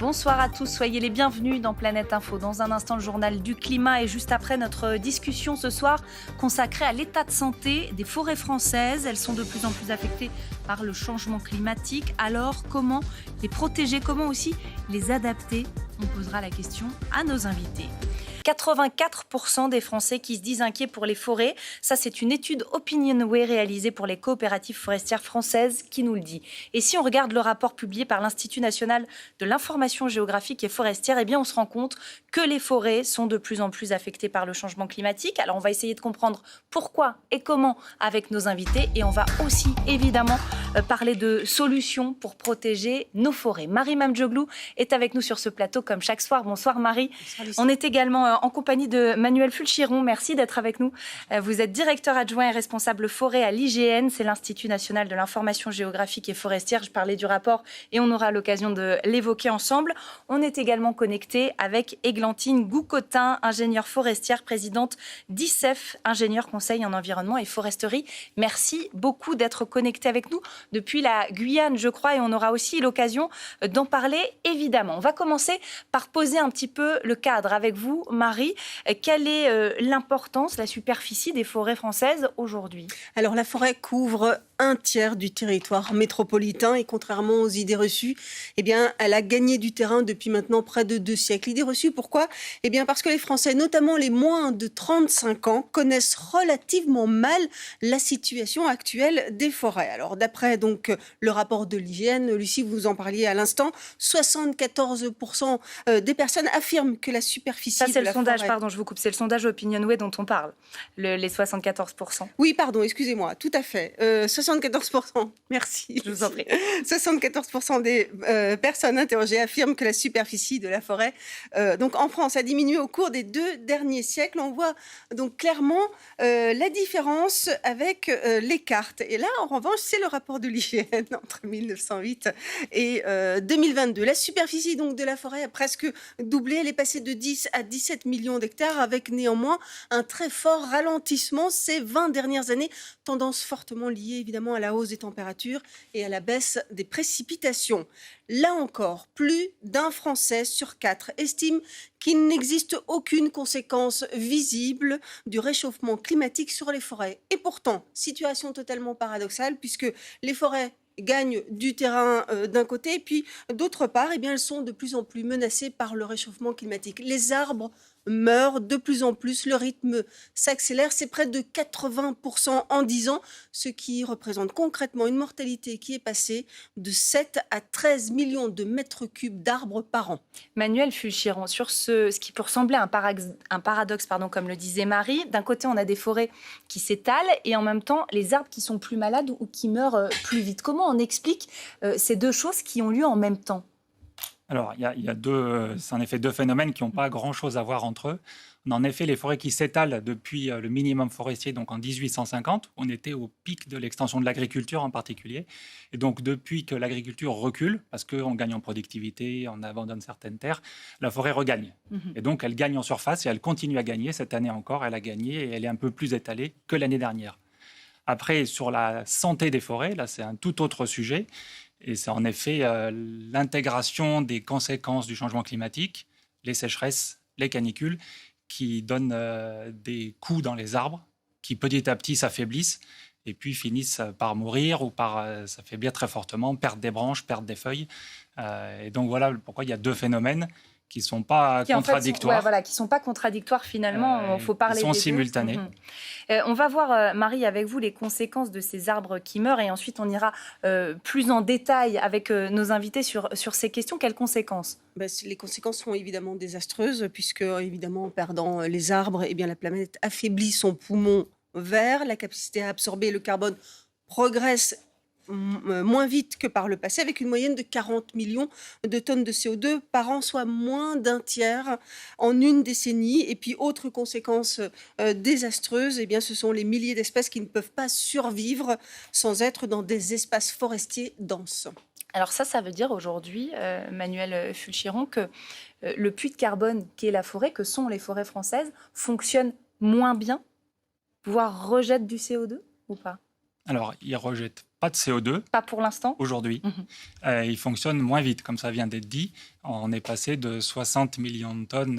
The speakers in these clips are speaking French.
Bonsoir à tous, soyez les bienvenus dans Planète Info. Dans un instant, le journal du climat et juste après notre discussion ce soir consacrée à l'état de santé des forêts françaises. Elles sont de plus en plus affectées par le changement climatique. Alors, comment les protéger? Comment aussi les adapter? On posera la question à nos invités. 84% des Français qui se disent inquiets pour les forêts. Ça, c'est une étude Opinionway réalisée pour les coopératives forestières françaises qui nous le dit. Et si on regarde le rapport publié par l'Institut national de l'information géographique et forestière, eh bien, on se rend compte que les forêts sont de plus en plus affectées par le changement climatique. Alors, on va essayer de comprendre pourquoi et comment avec nos invités. Et on va aussi, évidemment, parler de solutions pour protéger nos forêts. Marie Mamdjoglou est avec nous sur ce plateau comme chaque soir. Bonsoir Marie. On est également en compagnie de Manuel Fulchiron. Merci d'être avec nous. Vous êtes directeur adjoint et responsable forêt à l'IGN, c'est l'Institut national de l'information géographique et forestière. Je parlais du rapport et on aura l'occasion de l'évoquer ensemble. On est également connecté avec Églantine Goucotin, ingénieure forestière, présidente d'ICEF, ingénieure conseil en environnement et foresterie. Merci beaucoup d'être connecté avec nous depuis la Guyane, je crois, et on aura aussi l'occasion d'en parler, évidemment. On va commencer par poser un petit peu le cadre avec vous, Marie. Quelle est l'importance, la superficie des forêts françaises aujourd'hui? Alors, la forêt couvre un tiers du territoire métropolitain et contrairement aux idées reçues, eh bien, elle a gagné du terrain depuis maintenant près de 2 siècles. Idées reçues, pourquoi? Eh bien, parce que les Français, notamment les moins de 35 ans, connaissent relativement mal la situation actuelle des forêts. Alors, d'après donc le rapport de l'IGN, Lucie, vous en parliez à l'instant, 74% des personnes affirment que la superficie Ça, c'est de la le sondage, forêt... pardon, je vous coupe, c'est le sondage Opinionway dont on parle, les 74%. Oui, pardon, excusez-moi, tout à fait. 74%, merci. Je vous en prie. 74% des personnes interrogées affirment que la superficie de la forêt, donc en France, a diminué au cours des 2 derniers siècles. On voit donc clairement la différence avec les cartes. Et là, en revanche, c'est le rapport de l'IGN entre 1908 et 2022. La superficie donc de la forêt a presque doublé. Elle est passée de 10 à 17 millions d'hectares, avec néanmoins un très fort ralentissement ces 20 dernières années. Tendance fortement liée évidemment à la hausse des températures et à la baisse des précipitations. Là encore, plus d'un Français sur 4 estime qu'il n'existe aucune conséquence visible du réchauffement climatique sur les forêts. Et pourtant, situation totalement paradoxale, puisque les forêts gagnent du terrain d'un côté, et puis d'autre part, eh bien, elles sont de plus en plus menacées par le réchauffement climatique. Les arbres meurent de plus en plus, le rythme s'accélère, c'est près de 80% en 10 ans, ce qui représente concrètement une mortalité qui est passée de 7 à 13 millions de mètres cubes d'arbres par an. Manuel Fulchiron, sur ce qui peut ressembler à un paradoxe, comme le disait Marie, d'un côté on a des forêts qui s'étalent et en même temps les arbres qui sont plus malades ou qui meurent plus vite. Comment on explique ces deux choses qui ont lieu en même temps? Alors, c'est en effet 2 phénomènes qui n'ont pas grand-chose à voir entre eux. On a en effet les forêts qui s'étalent depuis le minimum forestier, donc en 1850. On était au pic de l'extension de l'agriculture en particulier. Et donc, depuis que l'agriculture recule, parce qu'on gagne en productivité, on abandonne certaines terres, la forêt regagne. Et donc, elle gagne en surface et elle continue à gagner. Cette année encore, elle a gagné et elle est un peu plus étalée que l'année dernière. Après, sur la santé des forêts, là, c'est un tout autre sujet. Et c'est en effet l'intégration des conséquences du changement climatique, les sécheresses, les canicules, qui donnent des coups dans les arbres, qui petit à petit s'affaiblissent et puis finissent par mourir ou par s'affaiblir très fortement, perdre des branches, perdre des feuilles. Et donc voilà pourquoi il y a 2 phénomènes qui ne sont pas contradictoires. Qui ne sont pas contradictoires finalement, il faut parler des deux. Ils sont simultanés. On va voir, Marie, avec vous, les conséquences de ces arbres qui meurent et ensuite on ira plus en détail avec nos invités sur ces questions. Quelles conséquences? Les conséquences sont évidemment désastreuses puisque, évidemment, en perdant les arbres, eh bien, la planète affaiblit son poumon vert, la capacité à absorber le carbone progresse moins vite que par le passé, avec une moyenne de 40 millions de tonnes de CO2 par an, soit moins d'un tiers en une décennie. Et puis, autre conséquence désastreuse, eh bien, ce sont les milliers d'espèces qui ne peuvent pas survivre sans être dans des espaces forestiers denses. Alors ça veut dire aujourd'hui, Manuel Fulchiron, que le puits de carbone qui est la forêt, que sont les forêts françaises, fonctionne moins bien, voire rejette du CO2 ou pas? Alors, il ne rejette pas de CO2. Pas pour l'instant. Aujourd'hui. Il fonctionne moins vite, comme ça vient d'être dit. On est passé de 60 millions de tonnes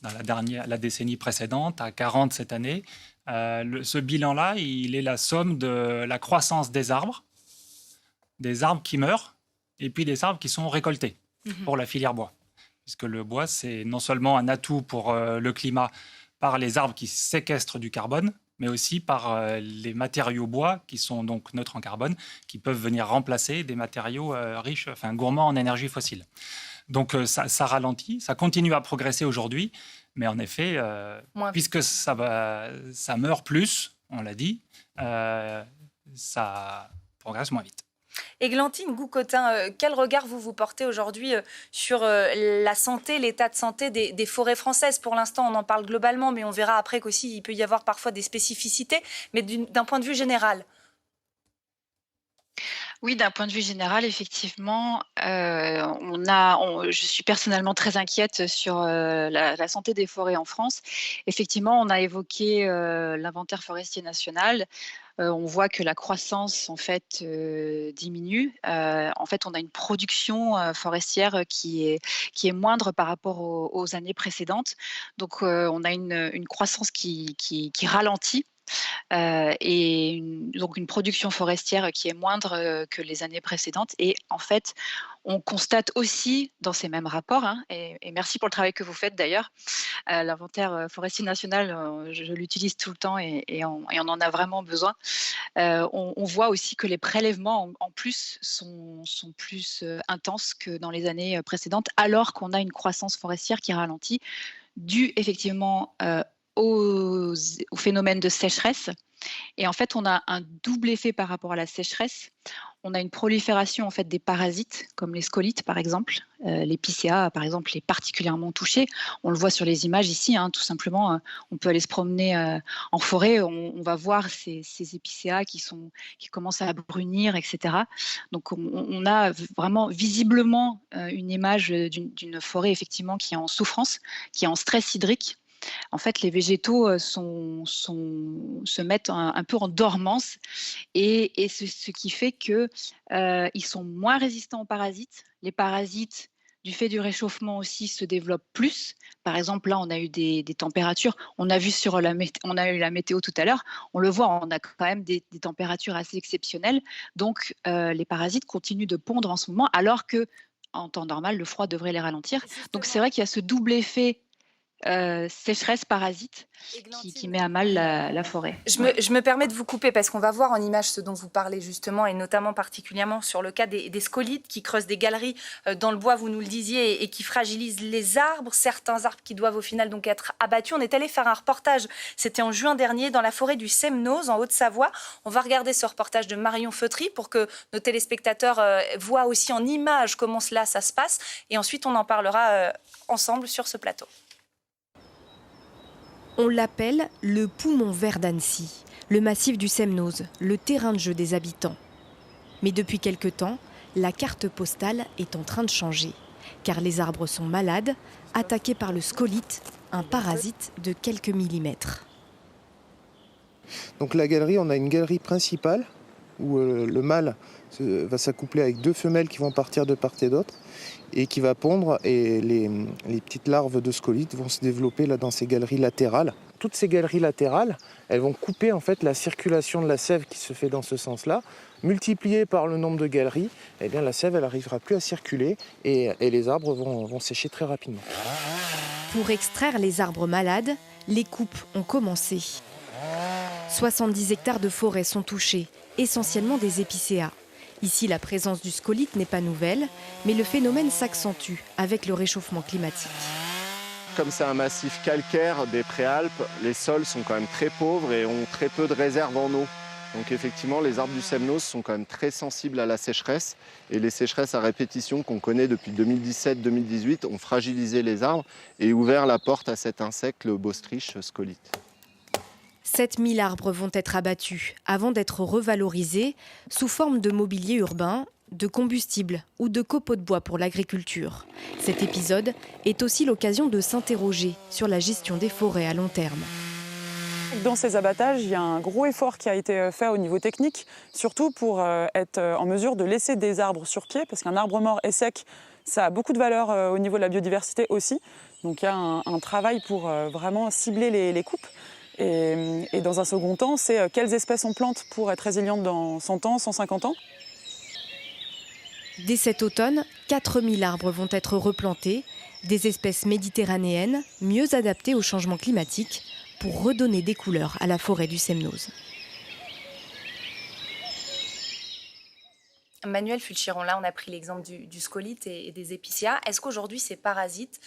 dans la décennie précédente à 40 cette année. Ce bilan-là, il est la somme de la croissance des arbres qui meurent, et puis des arbres qui sont récoltés pour la filière bois. Puisque le bois, c'est non seulement un atout pour le climat par les arbres qui séquestrent du carbone, mais aussi par les matériaux bois qui sont donc neutres en carbone, qui peuvent venir remplacer des matériaux gourmands en énergie fossile. Donc ça ralentit, ça continue à progresser aujourd'hui, mais en effet, puisque ça meurt plus, on l'a dit, ça progresse moins vite. Églantine Goucotin, quel regard vous portez aujourd'hui sur la santé, l'état de santé des forêts françaises? Pour l'instant, on en parle globalement, mais on verra après qu'aussi il peut y avoir parfois des spécificités, mais d'un point de vue général. Oui, d'un point de vue général, effectivement, je suis personnellement très inquiète sur la santé des forêts en France. Effectivement, on a évoqué l'inventaire forestier national. On voit que la croissance en fait diminue. En fait, on a une production forestière qui est moindre par rapport aux années précédentes. Donc, on a une croissance qui ralentit. Donc une production forestière qui est moindre que les années précédentes. Et en fait, on constate aussi dans ces mêmes rapports, et merci pour le travail que vous faites d'ailleurs, l'inventaire forestier national, je l'utilise tout le temps et on en a vraiment besoin. On voit aussi que les prélèvements en plus sont plus intenses que dans les années précédentes, alors qu'on a une croissance forestière qui ralentit, due effectivement au phénomène de sécheresse. Et en fait, on a un double effet par rapport à la sécheresse. On a une prolifération en fait des parasites, comme les scolites par exemple. L'épicéa, par exemple, est particulièrement touché. On le voit sur les images ici, tout simplement. On peut aller se promener en forêt, on va voir ces épicéas qui commencent à brunir, etc. Donc, on a vraiment visiblement une image d'une forêt effectivement qui est en souffrance, qui est en stress hydrique. En fait, les végétaux se mettent un peu en dormance et ce qui fait qu'ils sont moins résistants aux parasites. Les parasites, du fait du réchauffement aussi, se développent plus. Par exemple, là, on a eu des températures. On a vu on a eu la météo tout à l'heure. On le voit, on a quand même des températures assez exceptionnelles. Donc, les parasites continuent de pondre en ce moment, alors que en temps normal, le froid devrait les ralentir. Donc, c'est vrai qu'il y a ce double effet sécheresse parasite qui met à mal la forêt. Je me permets de vous couper parce qu'on va voir en image ce dont vous parlez justement, et notamment particulièrement sur le cas des scolites qui creusent des galeries dans le bois, vous nous le disiez, et qui fragilisent les arbres, certains arbres qui doivent au final donc être abattus. On est allé faire un reportage, c'était en juin dernier, dans la forêt du Semnoz en Haute-Savoie. On va regarder ce reportage de Marion Feutry pour que nos téléspectateurs voient aussi en image comment ça se passe, et ensuite on en parlera ensemble sur ce plateau. On l'appelle le poumon vert d'Annecy, le massif du Semnoz, le terrain de jeu des habitants. Mais depuis quelque temps, la carte postale est en train de changer, car les arbres sont malades, attaqués par le scolite, un parasite de quelques millimètres. Donc la galerie, on a une galerie principale où le mâle va s'accoupler avec deux femelles qui vont partir de part et d'autre et qui va pondre, et les petites larves de scolite vont se développer là dans ces galeries latérales. Toutes ces galeries latérales, elles vont couper en fait la circulation de la sève qui se fait dans ce sens-là. Multipliée par le nombre de galeries, eh bien la sève elle n'arrivera plus à circuler et les arbres vont sécher très rapidement. Pour extraire les arbres malades, les coupes ont commencé. 70 hectares de forêt sont touchés, essentiellement des épicéas. Ici, la présence du scolite n'est pas nouvelle, mais le phénomène s'accentue avec le réchauffement climatique. Comme c'est un massif calcaire des Préalpes, les sols sont quand même très pauvres et ont très peu de réserves en eau. Donc effectivement, les arbres du Semnoz sont quand même très sensibles à la sécheresse. Et les sécheresses à répétition qu'on connaît depuis 2017-2018 ont fragilisé les arbres et ouvert la porte à cet insecte, le Botrytis scolite. 7000 arbres vont être abattus avant d'être revalorisés sous forme de mobilier urbain, de combustible ou de copeaux de bois pour l'agriculture. Cet épisode est aussi l'occasion de s'interroger sur la gestion des forêts à long terme. Dans ces abattages, il y a un gros effort qui a été fait au niveau technique, surtout pour être en mesure de laisser des arbres sur pied, parce qu'un arbre mort et sec, ça a beaucoup de valeur au niveau de la biodiversité aussi. Donc il y a un travail pour vraiment cibler les coupes. Et dans un second temps, c'est quelles espèces on plante pour être résilientes dans 100 ans, 150 ans. Dès cet automne, 4000 arbres vont être replantés, des espèces méditerranéennes mieux adaptées au changement climatique pour redonner des couleurs à la forêt du Semnoz. Manuel Fulchiron, là on a pris l'exemple du scolite et des épicéas. Est-ce qu'aujourd'hui ces parasites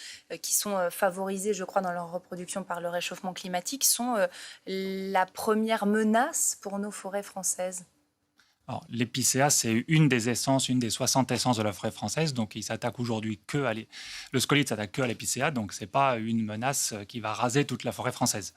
qui sont favorisés, je crois, dans leur reproduction par le réchauffement climatique sont la première menace pour nos forêts françaises ? Alors, l'épicéa, c'est une des 60 essences de la forêt française, donc il s'attaque aujourd'hui le scolite s'attaque que à l'épicéa, donc c'est pas une menace qui va raser toute la forêt française.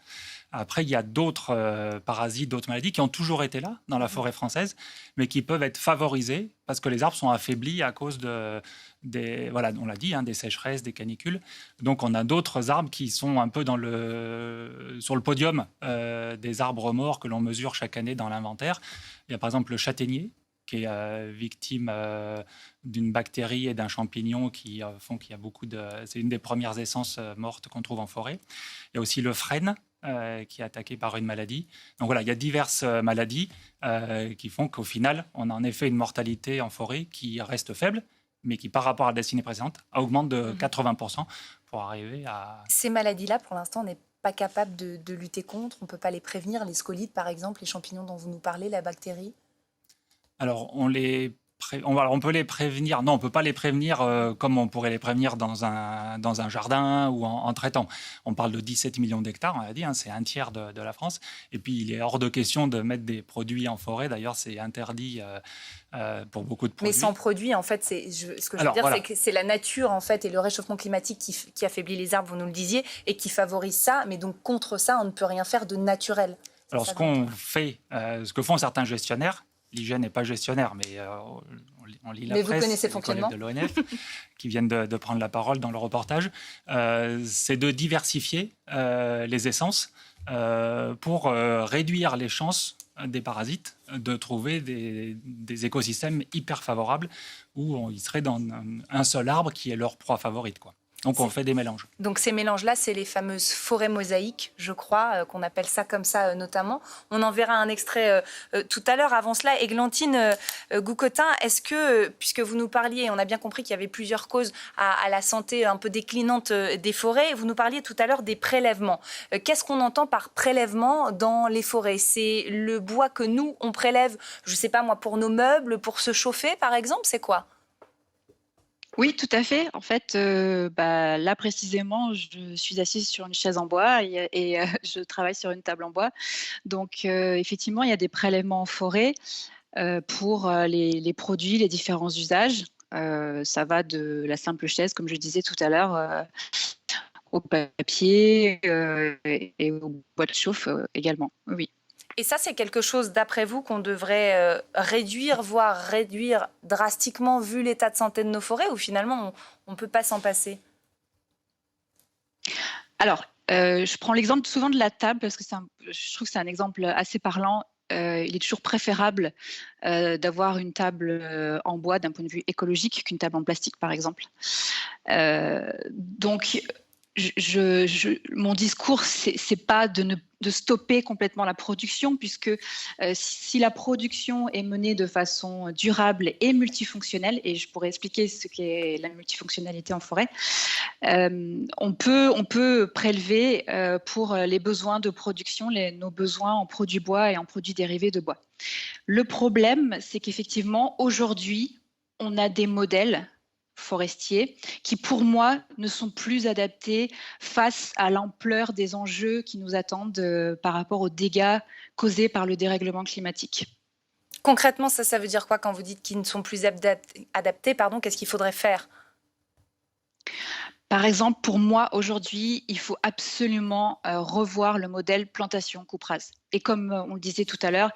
Après, il y a d'autres parasites, d'autres maladies qui ont toujours été là dans la forêt française, mais qui peuvent être favorisés parce que les arbres sont affaiblis à cause voilà, on l'a dit, des sécheresses, des canicules. Donc, on a d'autres arbres qui sont un peu sur le podium des arbres morts que l'on mesure chaque année dans l'inventaire. Il y a par exemple le châtaignier, qui est victime d'une bactérie et d'un champignon qui font qu'il y a c'est une des premières essences mortes qu'on trouve en forêt. Il y a aussi le frêne, qui est attaqué par une maladie. Donc voilà, il y a diverses maladies qui font qu'au final, on a en effet une mortalité en forêt qui reste faible, mais qui, par rapport à la décennie précédente, augmente de 80% pour arriver à... Ces maladies-là, pour l'instant, on n'est pas capable de lutter contre. On ne peut pas les prévenir, les scolites, par exemple, les champignons dont vous nous parlez, la bactérie. Alors, on peut les prévenir. Non, on ne peut pas les prévenir comme on pourrait les prévenir dans un jardin ou en traitant. On parle de 17 millions d'hectares, on l'a dit, c'est un tiers de la France. Et puis, il est hors de question de mettre des produits en forêt. D'ailleurs, c'est interdit pour beaucoup de produits. Mais sans produits, en fait, ce que je veux dire, voilà, c'est que c'est la nature, en fait, et le réchauffement climatique qui affaiblit les arbres, vous nous le disiez, et qui favorise ça. Mais donc, contre ça, on ne peut rien faire de naturel. Alors, ce que font certains gestionnaires, l'hygiène n'est pas gestionnaire, mais on lit la presse. Mais vous connaissez le fonctionnement de l'ONF qui viennent de prendre la parole dans le reportage. C'est de diversifier les essences pour réduire les chances des parasites de trouver des écosystèmes hyper favorables où ils seraient dans un seul arbre qui est leur proie favorite, quoi. Donc, on fait des mélanges. Donc, ces mélanges-là, c'est les fameuses forêts mosaïques, je crois, qu'on appelle ça comme ça notamment. On en verra un extrait tout à l'heure. Avant cela, Églantine Goucotin, est-ce que, puisque vous nous parliez, on a bien compris qu'il y avait plusieurs causes à la santé un peu déclinante des forêts, vous nous parliez tout à l'heure des prélèvements. Qu'est-ce qu'on entend par prélèvement dans les forêts ? C'est le bois que nous, on prélève, je ne sais pas moi, pour nos meubles, pour se chauffer, par exemple, c'est quoi ? Oui, tout à fait. En fait, là précisément, je suis assise sur une chaise en bois et je travaille sur une table en bois. Donc, effectivement, il y a des prélèvements en forêt pour les produits, les différents usages. Ça va de la simple chaise, comme je disais tout à l'heure, au papier et au bois de chauffe également. Oui. Et ça, c'est quelque chose, d'après vous, qu'on devrait réduire, voire réduire drastiquement vu l'état de santé de nos forêts, ou finalement, on ne peut pas s'en passer ? Alors, je prends l'exemple souvent de la table, parce que je trouve que c'est un exemple assez parlant. Il est toujours préférable d'avoir une table en bois d'un point de vue écologique qu'une table en plastique, par exemple. Donc, mon discours, c'est pas de stopper complètement la production, puisque si la production est menée de façon durable et multifonctionnelle, et je pourrais expliquer ce qu'est la multifonctionnalité en forêt, on peut prélever pour les besoins de production, nos besoins en produits bois et en produits dérivés de bois. Le problème, c'est qu'effectivement, aujourd'hui, on a des modèles forestiers qui, pour moi, ne sont plus adaptés face à l'ampleur des enjeux qui nous attendent par rapport aux dégâts causés par le dérèglement climatique. Concrètement, ça veut dire quoi quand vous dites qu'ils ne sont plus adaptés ? Qu'est-ce qu'il faudrait faire ? Par exemple, pour moi, aujourd'hui, il faut absolument revoir le modèle plantation-coupe-rase. Et comme on le disait tout à l'heure,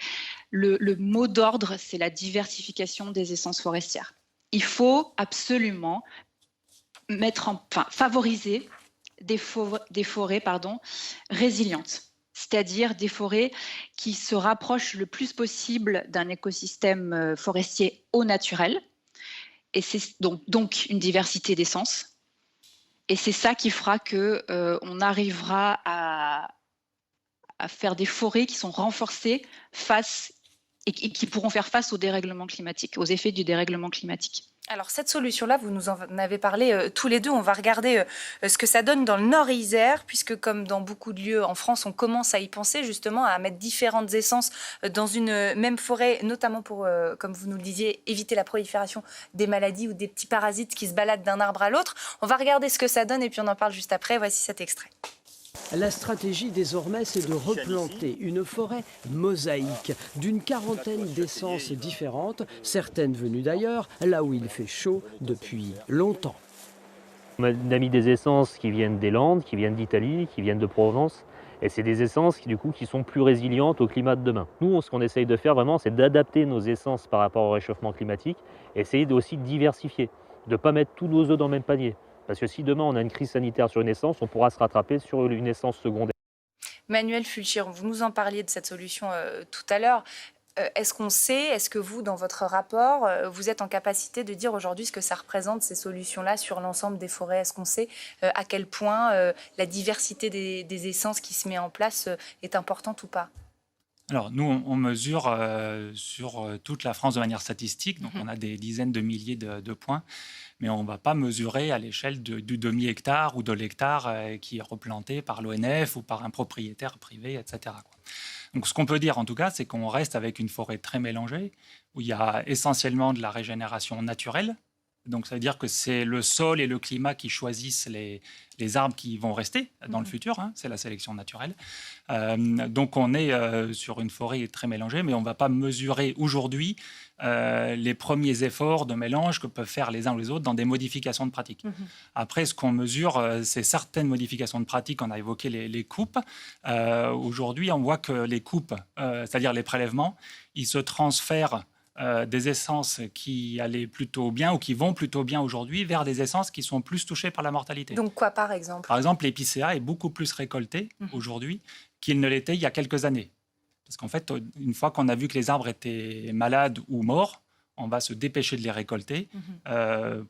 le mot d'ordre, c'est la diversification des essences forestières. Il faut absolument favoriser des forêts résilientes. c'est-à-dire des forêts qui se rapprochent le plus possible d'un écosystème forestier au naturel, et c'est donc une diversité d'essences. Et c'est ça qui fera qu'on arrivera à faire des forêts qui sont renforcées et qui pourront faire face au dérèglement climatique, aux effets du dérèglement climatique. Alors cette solution-là, vous nous en avez parlé tous les deux. On va regarder ce que ça donne dans le Nord-Isère, puisque comme dans beaucoup de lieux en France, on commence à y penser justement, à mettre différentes essences dans une même forêt, notamment pour, comme vous nous le disiez, éviter la prolifération des maladies ou des petits parasites qui se baladent d'un arbre à l'autre. On va regarder ce que ça donne et puis on en parle juste après. Voici cet extrait. La stratégie désormais, c'est de replanter une forêt mosaïque d'une quarantaine d'essences différentes, certaines venues d'ailleurs, là où il fait chaud depuis longtemps. On a mis des essences qui viennent des Landes, qui viennent d'Italie, qui viennent de Provence. Et c'est des essences qui sont plus résilientes au climat de demain. Nous, ce qu'on essaye de faire vraiment, c'est d'adapter nos essences par rapport au réchauffement climatique, et essayer aussi de diversifier, de ne pas mettre tous nos œufs dans le même panier. Parce que si demain on a une crise sanitaire sur une essence, on pourra se rattraper sur une essence secondaire. Manuel Fulchir, vous nous en parliez de cette solution tout à l'heure. Est-ce qu'on sait, est-ce que vous, dans votre rapport, vous êtes en capacité de dire aujourd'hui ce que ça représente, ces solutions-là, sur l'ensemble des forêts? Est-ce qu'on sait à quel point la diversité des essences qui se met en place est importante ou pas? Alors, nous, on mesure sur toute la France de manière statistique, donc on a des dizaines de milliers de points, mais on ne va pas mesurer à l'échelle du demi-hectare ou de l'hectare qui est replanté par l'ONF ou par un propriétaire privé, etc., quoi. Donc, ce qu'on peut dire, en tout cas, c'est qu'on reste avec une forêt très mélangée, où il y a essentiellement de la régénération naturelle. Donc, ça veut dire que c'est le sol et le climat qui choisissent les arbres qui vont rester dans le futur. Hein, c'est la sélection naturelle. Donc, on est sur une forêt très mélangée, mais on ne va pas mesurer aujourd'hui les premiers efforts de mélange que peuvent faire les uns ou les autres dans des modifications de pratiques. Après, ce qu'on mesure, c'est certaines modifications de pratiques. On a évoqué les coupes. Aujourd'hui, on voit que les coupes, c'est-à-dire les prélèvements, ils se transfèrent des essences qui allaient plutôt bien ou qui vont plutôt bien aujourd'hui vers des essences qui sont plus touchées par la mortalité. Donc quoi, par exemple? Par exemple, l'épicéa est beaucoup plus récolté aujourd'hui qu'il ne l'était il y a quelques années. Parce qu'en fait, une fois qu'on a vu que les arbres étaient malades ou morts, on va se dépêcher de les récolter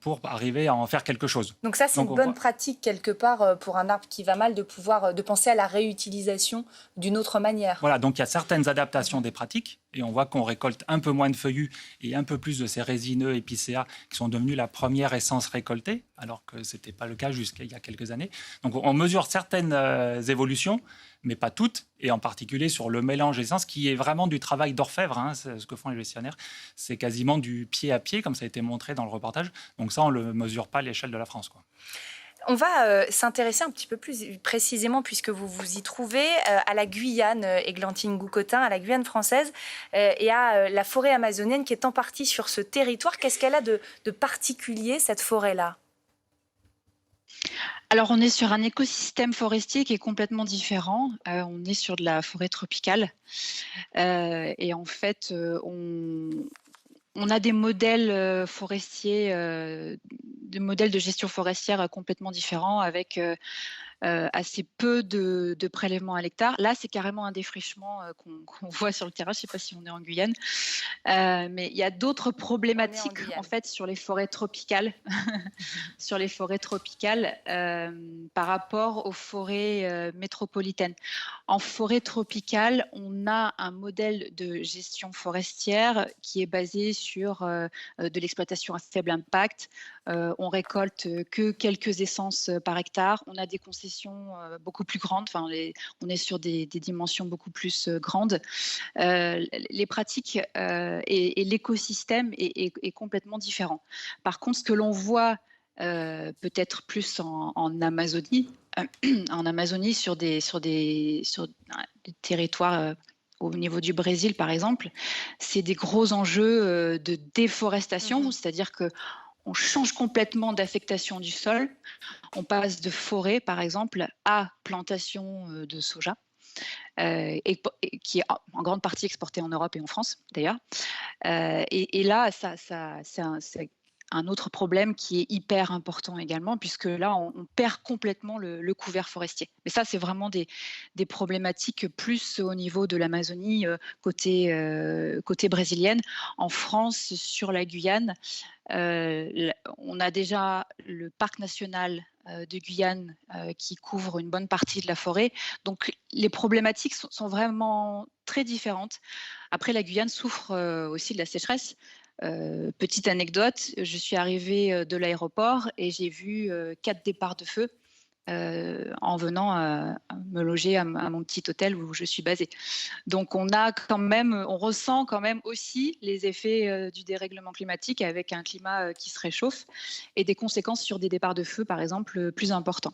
pour arriver à en faire quelque chose. Donc ça, c'est une bonne pratique quelque part pour un arbre qui va mal de penser à la réutilisation d'une autre manière. Voilà, donc il y a certaines adaptations des pratiques et on voit qu'on récolte un peu moins de feuillus et un peu plus de ces résineux épicéas qui sont devenus la première essence récoltée, alors que ce n'était pas le cas jusqu'à il y a quelques années. Donc on mesure certaines évolutions, mais pas toutes, et en particulier sur le mélange d'essences, qui est vraiment du travail d'orfèvre, hein, c'est ce que font les gestionnaires. C'est quasiment du pied à pied, comme ça a été montré dans le reportage. Donc ça, on ne le mesure pas à l'échelle de la France, quoi. On va s'intéresser un petit peu plus précisément, puisque vous vous y trouvez, à la Guyane, Églantine Goucotin, à la Guyane française, et à la forêt amazonienne qui est en partie sur ce territoire. Qu'est-ce qu'elle a de particulier, cette forêt-là ? Alors, on est sur un écosystème forestier qui est complètement différent. On est sur de la forêt tropicale. Et en fait, on a des modèles forestiers, des modèles de gestion forestière complètement différents, avec assez peu de prélèvements à l'hectare. Là, c'est carrément un défrichement qu'on voit sur le terrain. Je ne sais pas si on est en Guyane. Mais il y a d'autres problématiques en fait sur les forêts tropicales, sur les forêts tropicales par rapport aux forêts métropolitaines. En forêt tropicale, on a un modèle de gestion forestière qui est basé sur de l'exploitation à faible impact. On récolte que quelques essences par hectare. On a des concessions beaucoup plus grandes. Enfin, on est sur des dimensions beaucoup plus grandes. Les pratiques et l'écosystème est complètement différent. Par contre, ce que l'on voit peut-être plus en Amazonie, sur des territoires au niveau du Brésil, par exemple, c'est des gros enjeux de déforestation, c'est-à-dire que on change complètement d'affectation du sol. On passe de forêt, par exemple, à plantation de soja, qui est en grande partie exportée en Europe et en France, d'ailleurs. Et là, c'est un autre problème qui est hyper important également, puisque là, on perd complètement le couvert forestier. Mais ça, c'est vraiment des problématiques plus au niveau de l'Amazonie, côté brésilienne. En France, sur la Guyane, on a déjà le parc national de Guyane qui couvre une bonne partie de la forêt. Donc les problématiques sont vraiment très différentes. Après, la Guyane souffre aussi de la sécheresse. Petite anecdote, je suis arrivée de l'aéroport et j'ai vu 4 départs de feu en venant me loger à mon petit hôtel où je suis basée. Donc on ressent quand même aussi les effets du dérèglement climatique avec un climat qui se réchauffe et des conséquences sur des départs de feu, par exemple, plus importants.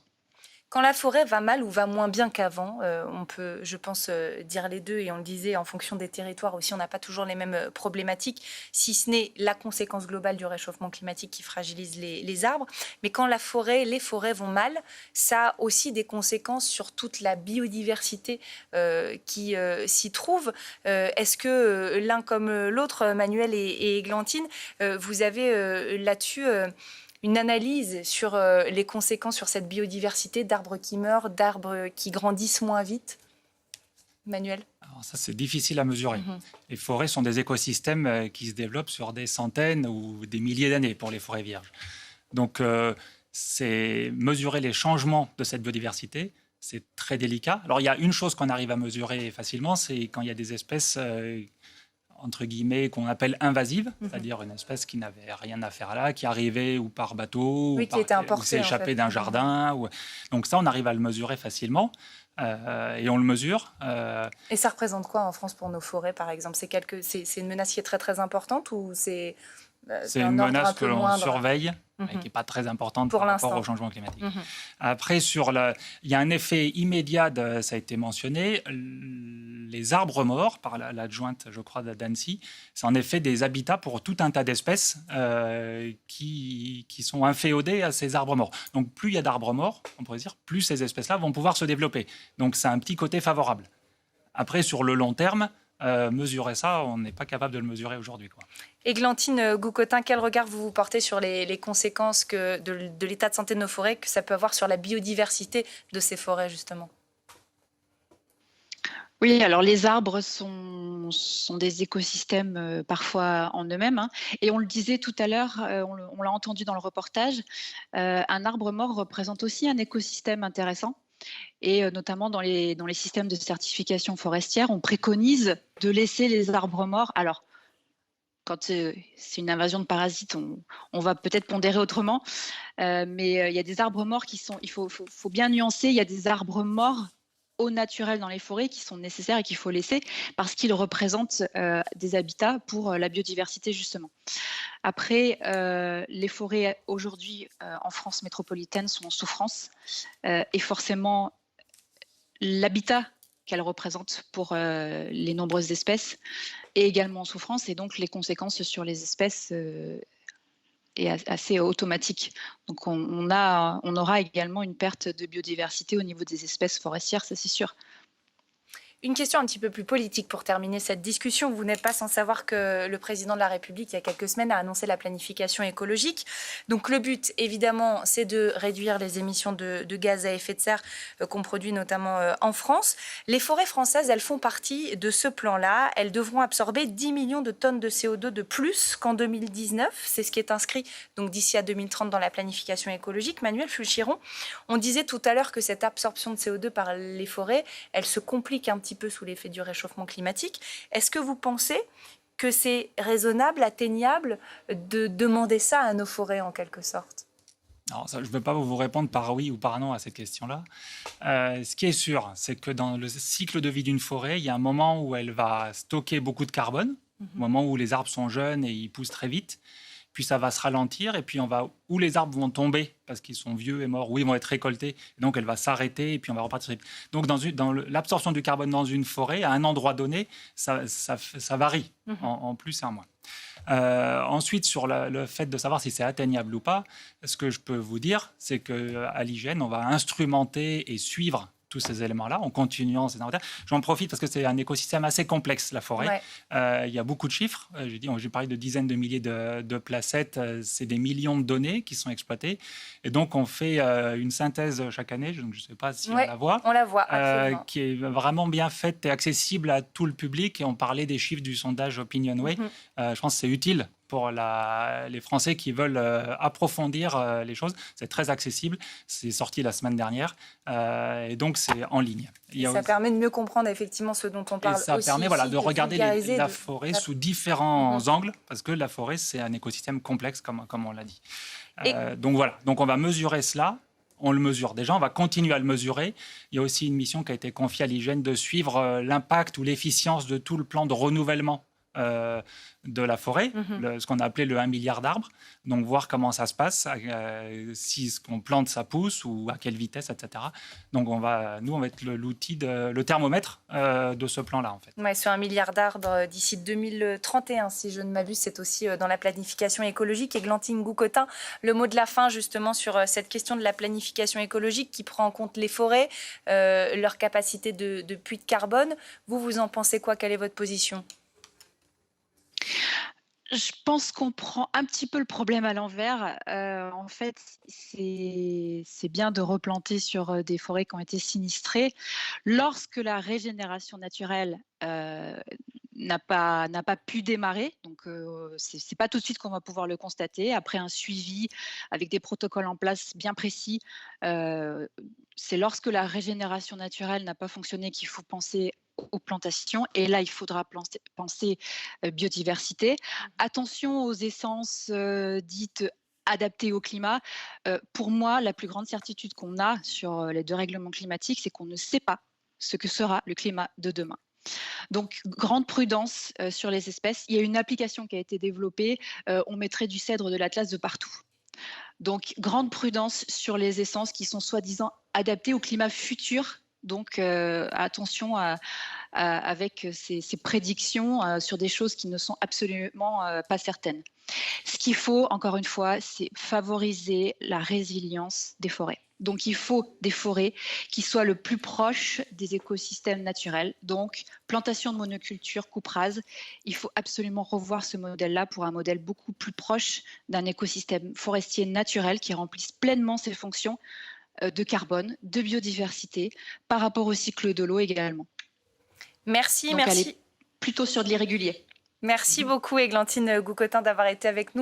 Quand la forêt va mal ou va moins bien qu'avant, on peut, je pense, dire les deux, et on le disait, en fonction des territoires aussi, on n'a pas toujours les mêmes problématiques, si ce n'est la conséquence globale du réchauffement climatique qui fragilise les arbres. Mais quand les forêts vont mal, ça a aussi des conséquences sur toute la biodiversité qui s'y trouve. Est-ce que l'un comme l'autre, Manuel et Églantine, vous avez là-dessus une analyse sur les conséquences sur cette biodiversité d'arbres qui meurent, d'arbres qui grandissent moins vite? Manuel? Alors ça, c'est difficile à mesurer. Les forêts sont des écosystèmes qui se développent sur des centaines ou des milliers d'années pour les forêts vierges. Donc, c'est mesurer les changements de cette biodiversité, c'est très délicat. Alors, il y a une chose qu'on arrive à mesurer facilement, c'est quand il y a des espèces entre guillemets, qu'on appelle invasive, c'est-à-dire une espèce qui n'avait rien à faire là, qui arrivait ou par bateau, oui, ou s'est échappée d'un jardin. Donc ça, on arrive à le mesurer facilement, et on le mesure. Et ça représente quoi en France pour nos forêts, par exemple? C'est une menace qui est très, très importante, ou c'est une menace que l'on surveille, qui n'est pas très importante par rapport au changement climatique. Après, il y a un effet immédiat, ça a été mentionné, les arbres morts, par l'adjointe, je crois, d'Annecy, c'est en effet des habitats pour tout un tas d'espèces qui sont inféodées à ces arbres morts. Donc plus il y a d'arbres morts, on pourrait dire, plus ces espèces-là vont pouvoir se développer. Donc c'est un petit côté favorable. Après, sur le long terme, mesurer ça, on n'est pas capable de le mesurer aujourd'hui, quoi. Églantine Goucotin, quel regard vous portez sur les conséquences de l'état de santé de nos forêts que ça peut avoir sur la biodiversité de ces forêts, justement? Oui, alors les arbres sont des écosystèmes parfois en eux-mêmes, hein. Et on le disait tout à l'heure, on l'a entendu dans le reportage, un arbre mort représente aussi un écosystème intéressant. Et notamment dans les systèmes de certification forestière, on préconise de laisser les arbres morts. Alors, quand c'est une invasion de parasites, on va peut-être pondérer autrement, mais il y a des arbres morts il faut bien nuancer, il y a des arbres morts au naturel dans les forêts qui sont nécessaires et qu'il faut laisser parce qu'ils représentent des habitats pour la biodiversité, justement. Après, les forêts aujourd'hui en France métropolitaine sont en souffrance et forcément l'habitat qu'elles représentent pour les nombreuses espèces est également en souffrance, et donc les conséquences sur les espèces est assez automatique. Donc on aura également une perte de biodiversité au niveau des espèces forestières, ça c'est sûr. Une question un petit peu plus politique pour terminer cette discussion. Vous n'êtes pas sans savoir que le président de la République, il y a quelques semaines, a annoncé la planification écologique. Donc le but, évidemment, c'est de réduire les émissions de gaz à effet de serre qu'on produit notamment en France. Les forêts françaises, elles font partie de ce plan-là. Elles devront absorber 10 millions de tonnes de CO2 de plus qu'en 2019. C'est ce qui est inscrit donc d'ici à 2030 dans la planification écologique. Manuel Fulchiron, on disait tout à l'heure que cette absorption de CO2 par les forêts, elle se complique un petit peu sous l'effet du réchauffement climatique. Est-ce que vous pensez que c'est raisonnable, atteignable de demander ça à nos forêts en quelque sorte? Alors ça, je ne peux pas vous répondre par oui ou par non à cette question-là. Ce qui est sûr, c'est que dans le cycle de vie d'une forêt, il y a un moment où elle va stocker beaucoup de carbone, au moment où les arbres sont jeunes et ils poussent très vite. Puis ça va se ralentir, et puis où les arbres vont tomber parce qu'ils sont vieux et morts, où ils vont être récoltés, et donc elle va s'arrêter, et puis on va repartir. Donc dans l'absorption du carbone dans une forêt, à un endroit donné, ça varie, en plus et en moins. Ensuite, sur le fait de savoir si c'est atteignable ou pas, ce que je peux vous dire, c'est qu'à l'IGN, on va instrumenter et suivre tous ces éléments-là en continuant ces inventaires. J'en profite parce que c'est un écosystème assez complexe, la forêt. Il y a beaucoup de chiffres. J'ai parlé de dizaines de milliers de placettes. C'est des millions de données qui sont exploitées. Et donc, on fait une synthèse chaque année. Je ne sais pas si on la voit. On la voit, absolument. Qui est vraiment bien faite et accessible à tout le public. Et on parlait des chiffres du sondage Opinionway. Je pense que c'est utile pour les Français qui veulent approfondir les choses. C'est très accessible. C'est sorti la semaine dernière. Et donc, c'est en ligne. Ça permet de mieux comprendre effectivement ce dont on parle aussi. Et ça permet de regarder la forêt sous différents angles, parce que la forêt, c'est un écosystème complexe, comme on l'a dit. Donc voilà, donc on va mesurer cela. On le mesure déjà, on va continuer à le mesurer. Il y a aussi une mission qui a été confiée à l'IGN de suivre l'impact ou l'efficience de tout le plan de renouvellement de la forêt, ce qu'on a appelé le 1 milliard d'arbres. Donc, voir comment ça se passe, si ce qu'on plante, ça pousse ou à quelle vitesse, etc. Donc, on va être le thermomètre de ce plan-là, en fait. Ouais, sur 1 milliard d'arbres d'ici 2031, si je ne m'abuse, c'est aussi dans la planification écologique. Églantine Goucotin, le mot de la fin, justement, sur cette question de la planification écologique qui prend en compte les forêts, leur capacité de puits de carbone. Vous en pensez quoi? Quelle est votre position? Je pense qu'on prend un petit peu le problème à l'envers. En fait, c'est bien de replanter sur des forêts qui ont été sinistrées. Lorsque la régénération naturelle n'a pas pu démarrer, donc c'est pas tout de suite qu'on va pouvoir le constater. Après un suivi avec des protocoles en place bien précis, c'est lorsque la régénération naturelle n'a pas fonctionné qu'il faut penser aux plantations. Et là, il faudra penser biodiversité. Attention aux essences dites adaptées au climat. Pour moi, la plus grande certitude qu'on a sur les dérèglements climatiques, c'est qu'on ne sait pas ce que sera le climat de demain. Donc, grande prudence sur les espèces. Il y a une application qui a été développée. On mettrait du cèdre de l'Atlas de partout. Donc, grande prudence sur les essences qui sont soi-disant adaptées au climat futur. Donc, attention avec ces prédictions sur des choses qui ne sont absolument pas certaines. Ce qu'il faut, encore une fois, c'est favoriser la résilience des forêts. Donc, il faut des forêts qui soient le plus proches des écosystèmes naturels. Donc, plantation de monoculture, coupe rase. Il faut absolument revoir ce modèle-là pour un modèle beaucoup plus proche d'un écosystème forestier naturel qui remplisse pleinement ses fonctions de carbone, de biodiversité, par rapport au cycle de l'eau également. Merci. Donc, elle est plutôt sur de l'irrégulier. Merci beaucoup, Églantine Goucotin, d'avoir été avec nous.